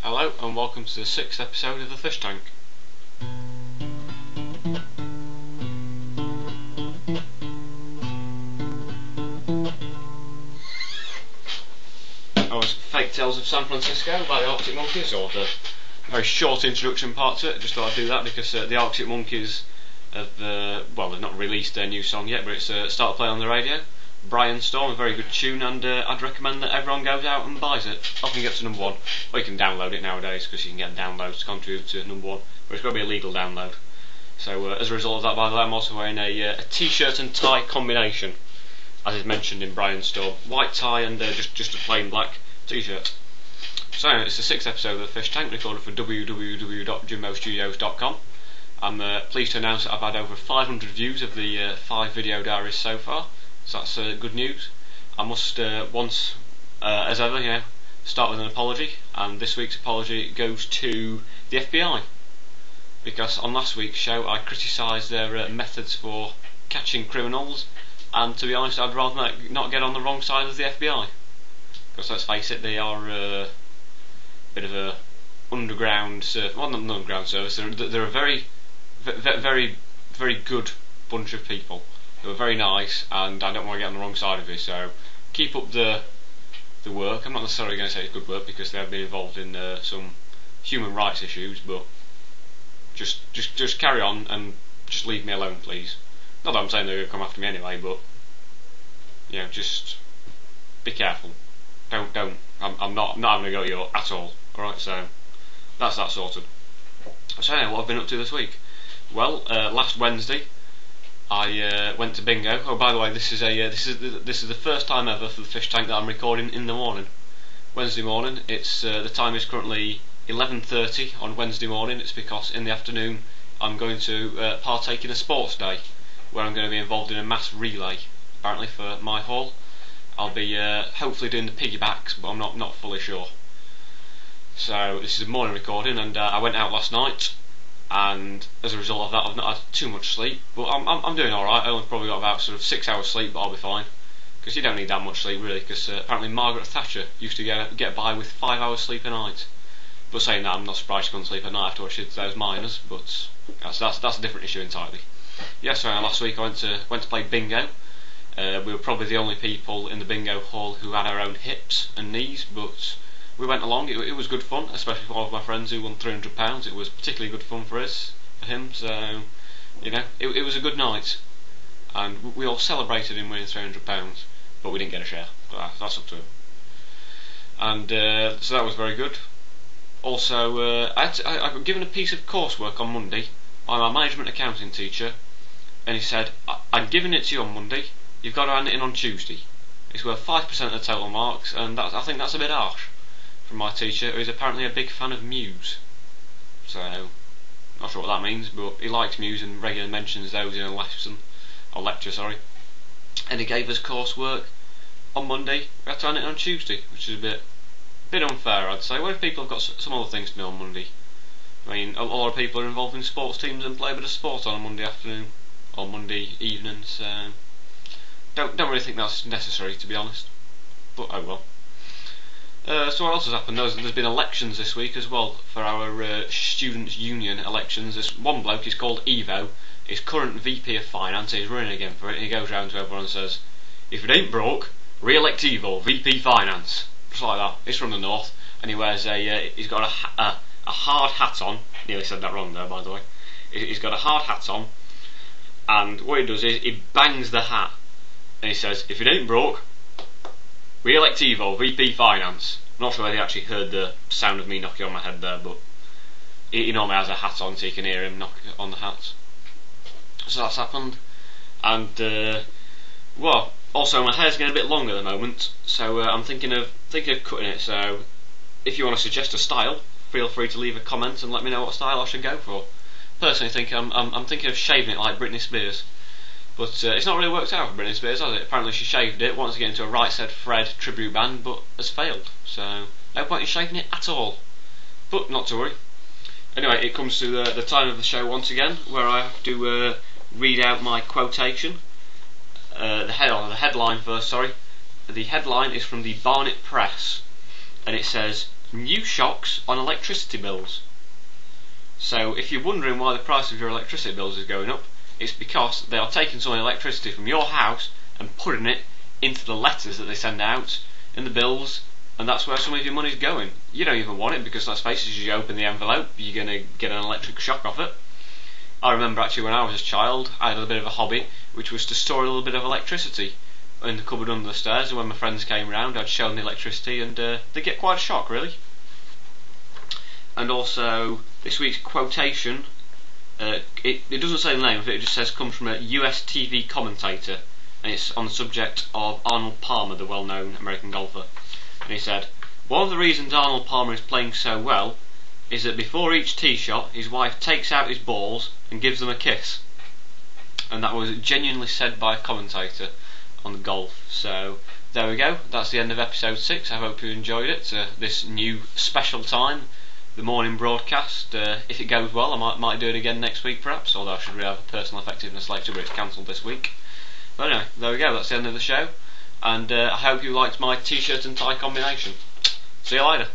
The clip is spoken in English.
Hello and welcome to the 6th episode of the Fish Tank. That was Fake Tales of San Francisco by the Arctic Monkeys, or the very short introduction part to it. Just thought I'd do that because the Arctic Monkeys have, they've not released their new song yet, but it's started playing on the radio. Brian Storm, a very good tune, and I'd recommend that everyone goes out and buys it. Often gets to number one, or you can download it nowadays because you can get downloads to contribute to number one, but it's got to be a legal download. So as a result of that, by the way, I'm also wearing a t-shirt and tie combination, as is mentioned in Brian Storm. White tie and just a plain black t-shirt. So it's the 6th episode of the Fish Tank, recorded for www.jimbostudios.com. I'm pleased to announce that I've had over 500 views of the 5 video diaries so far. So that's good news. I must once, as ever, start with an apology, and this week's apology goes to the FBI, because on last week's show I criticised their methods for catching criminals, and to be honest, I'd rather not get on the wrong side of the FBI, because let's face it, they are a bit of a underground service. Well, not an underground service. They're a very, very, very good bunch of people. They were very nice, and I don't want to get on the wrong side of it, so keep up the work. I'm not necessarily going to say it's good work because they have been involved in some human rights issues, but just carry on and just leave me alone, please. Not that I'm saying they're going to come after me anyway, but just be careful. Don't. I'm not having a go at you at all. Alright, so that's that sorted. So what I've been up to this week? Well, last Wednesday I went to bingo. Oh, by the way, this is the first time ever for the Fish Tank that I'm recording in the morning. Wednesday morning. It's the time is currently 11:30 on Wednesday morning. It's because in the afternoon I'm going to partake in a sports day where I'm going to be involved in a mass relay. Apparently for my hall, I'll be hopefully doing the piggybacks, but I'm not fully sure. So this is a morning recording, and I went out last night. And as a result of that, I've not had too much sleep, but I'm doing alright. I only probably got about sort of 6 hours sleep, but I'll be fine, because you don't need that much sleep really, because apparently Margaret Thatcher used to get by with 5 hours sleep a night. But saying that, I'm not surprised she couldn't sleep at night after what she did to those miners, but that's a different issue entirely. So last week I went to play bingo. We were probably the only people in the bingo hall who had our own hips and knees, but we went along. It was good fun, especially for all of my friends who won £300. It was particularly good fun for him. So it was a good night, and we all celebrated him winning £300, but we didn't get a share. But that's up to him. And so that was very good. Also, I got given a piece of coursework on Monday by my management accounting teacher, and he said, "I'm giving it to you on Monday. You've got to hand it in on Tuesday. It's worth 5% of the total marks," and I think that's a bit harsh from my teacher, who is apparently a big fan of Muse. So, not sure what that means, but he likes Muse and regularly mentions those in a lecture. And he gave us coursework on Monday. We had to hand it on Tuesday, which is a bit unfair, I'd say. What if people have got some other things to do on Monday? I mean, a lot of people are involved in sports teams and play a bit of sport on a Monday afternoon or Monday evening, so don't really think that's necessary, to be honest. But oh well. So what else has happened? There's been elections this week as well for our Students' Union elections. This one bloke is called Evo. He's current VP of Finance. He's running again for it, and he goes round to everyone and says, "If it ain't broke, re-elect Evo, VP Finance." Just like that. He's from the north, and he wears he's got a hard hat on. Nearly said that wrong there, by the way. He's got a hard hat on, and what he does is he bangs the hat, and he says, "If it ain't broke, re-elect Evo, VP Finance." I'm not sure whether he actually heard the sound of me knocking on my head there, but he normally has a hat on, so you can hear him knock on the hat. So that's happened. And also my hair's getting a bit long at the moment, so I'm thinking of cutting it. So if you want to suggest a style, feel free to leave a comment and let me know what style I should go for. Personally, I'm thinking of shaving it like Britney Spears. But it's not really worked out for Britney Spears, has it? Apparently she shaved it, wants to get into a Right Said Fred tribute band, but has failed. So, no point in shaving it at all. But not to worry. Anyway, it comes to the time of the show once again, where I have to read out my quotation. The headline first, sorry. The headline is from the Barnet Press, and it says, new shocks on electricity bills. So if you're wondering why the price of your electricity bills is going up, it's because they are taking some electricity from your house and putting it into the letters that they send out in the bills, and that's where some of your money's going. You don't even want it, because let's face it, as you open the envelope, you're going to get an electric shock off it. I remember actually when I was a child, I had a bit of a hobby, which was to store a little bit of electricity in the cupboard under the stairs, and when my friends came round, I'd show them the electricity, and they get quite a shock, really. And also, this week's quotation, it doesn't say the name of it, it just says comes from a US TV commentator, and it's on the subject of Arnold Palmer, the well-known American golfer. And he said, "One of the reasons Arnold Palmer is playing so well is that before each tee shot, his wife takes out his balls and gives them a kiss." And that was genuinely said by a commentator on the golf. So there we go, that's the end of episode 6. I hope you enjoyed it, this new special time, the morning broadcast. If it goes well, I might do it again next week perhaps, although I should really have a personal effectiveness lecture, but it's cancelled this week. But anyway, there we go, that's the end of the show, and I hope you liked my t-shirt and tie combination. See you later.